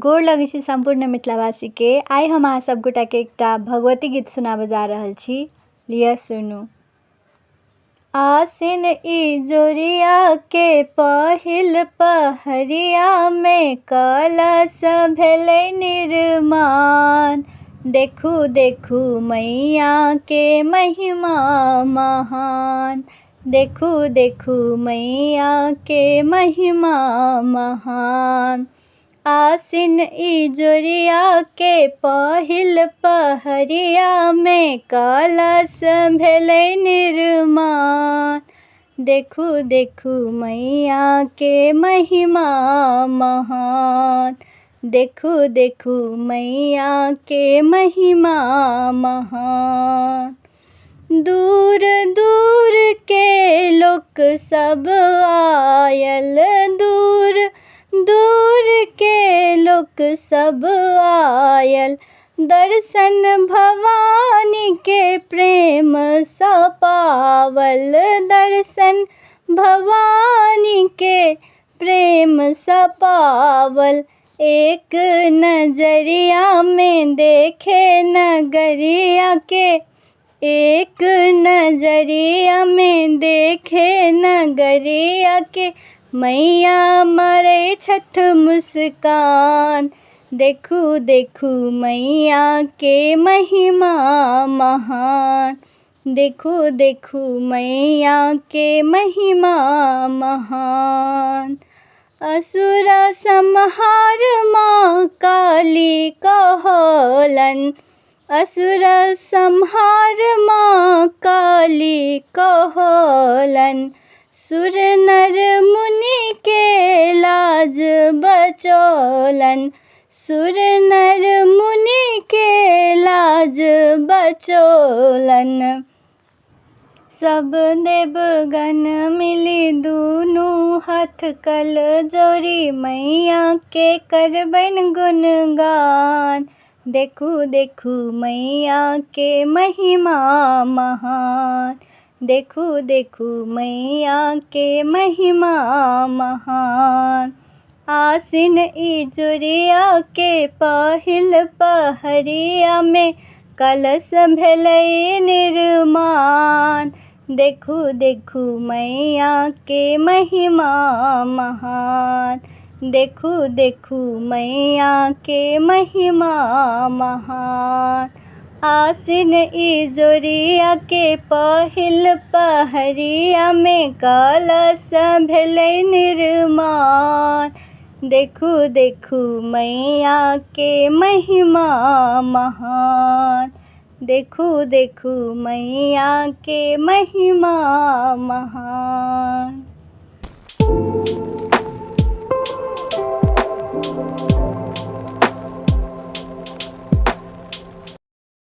गोर लगै छी सम्पूर्ण मिथिलावासी के। आइ हम अहाँ सब गोटा के एकटा भगवती गीत सुनाबे जा रहल छी। लिअ सुनू। आसिन इजोरिया के पहिल पहरिया में कलश भेलै निर्माण। देखू देखू मैया के महिमा महान। देखू देखू मैया के महिमा महान। आसिन इजोरिया के पहिल पहरिया में कलश भेलै निर्माण। देखू देखू मैया के महिमा महान। देखू देखू मैया के महिमा महान। दूर दूर के लोक सब आयल, दूर दूर के लोक सब आयल। दर्शन भवानी के प्रेम सा पावल, दर्शन भवानी के प्रेम सा पावल। एक नजरिया में देखे नगरिया के, एक नजरिया में देखे नगरिया के। मैया मारै छथ मुस्कान। देखू देखू मैया के महिमा महान। देखू देखू मैया के महिमा महान। असुर संहार माँ काली कहलन, असुर संहार माँ काली कहलन। सुर नर मुनि के लाज बचौलन, सुर नर मुनि के लाज बचौलन। सब देवगण मिली दुनू हाथ कल जोड़ी, मैया के करबैन गुणगान। देखू देखू मैया के महिमा महान। देखू देखू मैया के महिमा महान। आसिन इजोरिया के पहिल पहरिया में कलश भेलै निर्माण। देखू देखू मैया के महिमा महान। देखू देखू मैया के महिमा महान। आसिन इजोरिया के पहिल पहरिया में कलश भेलै निर्माण। देखू देखू मैया के महिमा महान। देखू देखू मैया के महिमा महान।